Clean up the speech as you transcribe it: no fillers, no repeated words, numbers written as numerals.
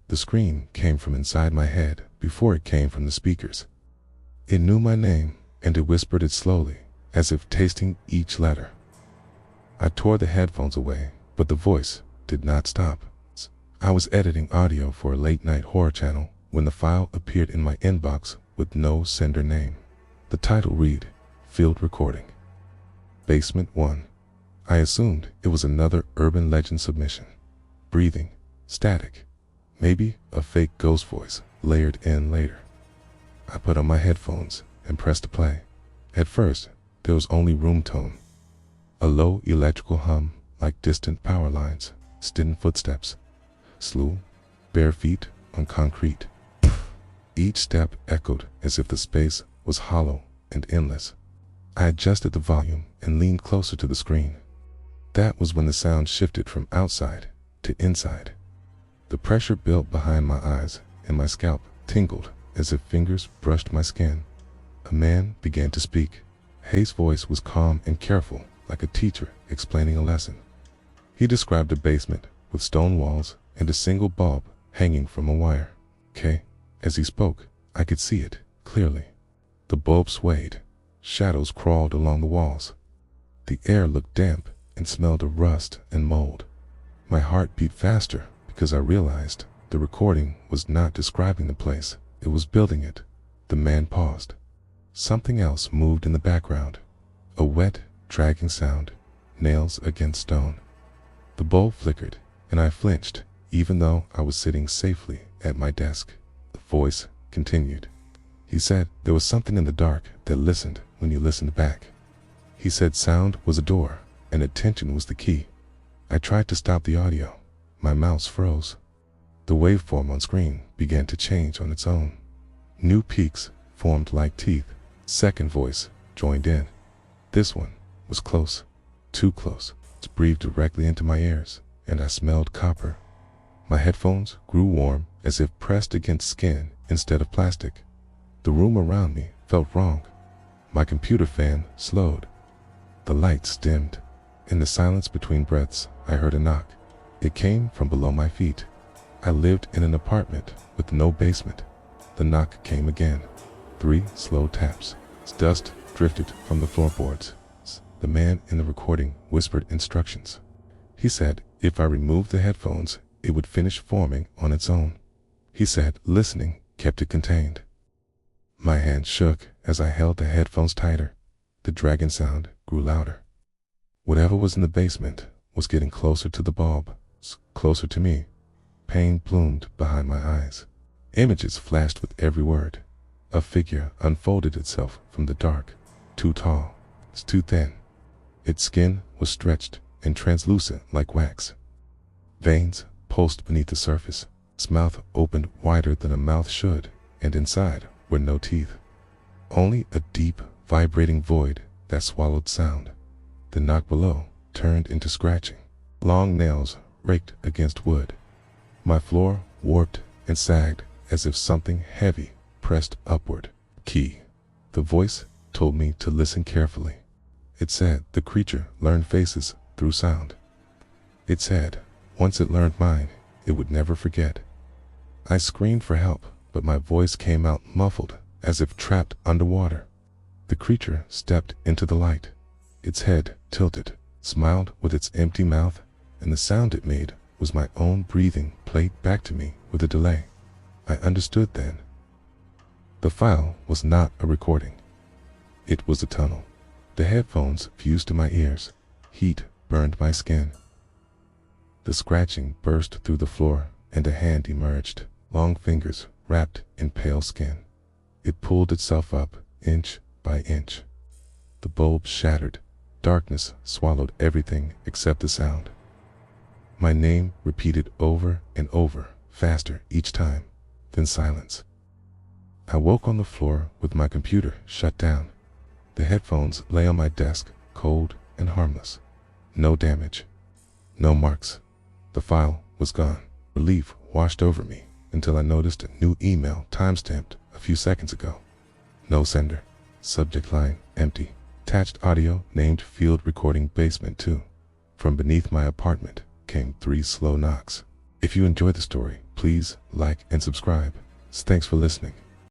The scream came from inside my head before it came from the speakers. It knew my name, and it whispered it slowly, as if tasting each letter. I tore the headphones away, but the voice did not stop. I was editing audio for a late-night horror channel when the file appeared in my inbox with no sender name. The title read, Field Recording. Basement 1. I assumed it was another urban legend submission. Breathing, static, maybe a fake ghost voice layered in later. I put on my headphones and pressed play. At first, there was only room tone. A low electrical hum like distant power lines, distant footsteps, slow, bare feet on concrete. Each step echoed as if the space was hollow and endless. I adjusted the volume and leaned closer to the screen. That was when the sound shifted from outside to inside. The pressure built behind my eyes and my scalp tingled as if fingers brushed my skin. A man began to speak. Hayes' voice was calm and careful, like a teacher explaining a lesson. He described a basement with stone walls and a single bulb hanging from a wire. As he spoke, I could see it clearly. The bulb swayed. Shadows crawled along the walls. The air looked damp and smelled of rust and mold. My heart beat faster because I realized the recording was not describing the place, it was building it. The man paused. Something else moved in the background. A wet, dragging sound, nails against stone. The bulb flickered, and I flinched, even though I was sitting safely at my desk. The voice continued. He said there was something in the dark that listened when you listened back. He said sound was a door, and attention was the key. I tried to stop the audio. My mouse froze. The waveform on screen began to change on its own. New peaks formed like teeth. Second voice joined in. This one was close, too close. It breathed directly into my ears, and I smelled copper. My headphones grew warm as if pressed against skin instead of plastic. The room around me felt wrong. My computer fan slowed. The lights dimmed. In the silence between breaths, I heard a knock. It came from below my feet. I lived in an apartment with no basement. The knock came again. 3 slow taps. Dust drifted from the floorboards. The man in the recording whispered instructions. He said if I removed the headphones, it would finish forming on its own. He said listening kept it contained. My hand shook as I held the headphones tighter. The dragging sound grew louder. Whatever was in the basement was getting closer to the bulb, closer to me. Pain bloomed behind my eyes. Images flashed with every word. A figure unfolded itself from the dark. Too tall, too thin. Its skin was stretched and translucent like wax. Veins pulsed beneath the surface. Its mouth opened wider than a mouth should, and inside were no teeth. Only a deep, vibrating void that swallowed sound. The knock below turned into scratching. Long nails raked against wood. My floor warped and sagged as if something heavy pressed upward. Key. The voice told me to listen carefully. It said the creature learned faces through sound. It said once it learned mine, it would never forget. I screamed for help, but my voice came out muffled, as if trapped underwater. The creature stepped into the light. Its head tilted, smiled with its empty mouth, and the sound it made was my own breathing played back to me with a delay. I understood then. The file was not a recording. It was a tunnel. The headphones fused to my ears. Heat burned my skin. The scratching burst through the floor, and a hand emerged, long fingers wrapped in pale skin. It pulled itself up, inch by inch. The bulb shattered. Darkness swallowed everything except the sound. My name repeated over and over, faster each time, then silence. I woke on the floor with my computer shut down. The headphones lay on my desk, cold and harmless. No damage. No marks. The file was gone. Relief washed over me until I noticed a new email timestamped a few seconds ago. No sender. Subject line empty. Attached audio named Field Recording Basement 2. From beneath my apartment came 3 slow knocks. If you enjoyed the story, please like and subscribe. Thanks for listening.